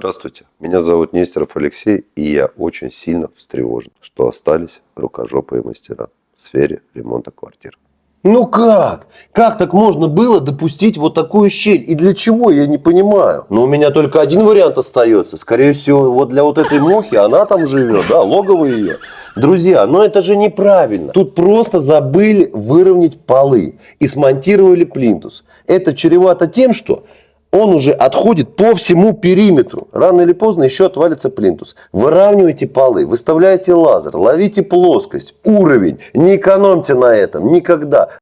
Здравствуйте, меня зовут Нестеров Алексей, и я очень сильно встревожен, что остались рукожопые мастера в сфере ремонта квартир. Ну как? Как так можно было допустить вот такую щель? И для чего, я не понимаю. Но у меня только один вариант остается. Скорее всего, вот для вот этой мухи, она там живет, да, логово ее. Друзья, но это же неправильно. Тут просто забыли выровнять полы и смонтировали плинтус. Это чревато тем, что он уже отходит по всему периметру. Рано или поздно еще отвалится плинтус. Выравнивайте полы, выставляйте лазер, ловите плоскость, уровень. Не экономьте на этом никогда.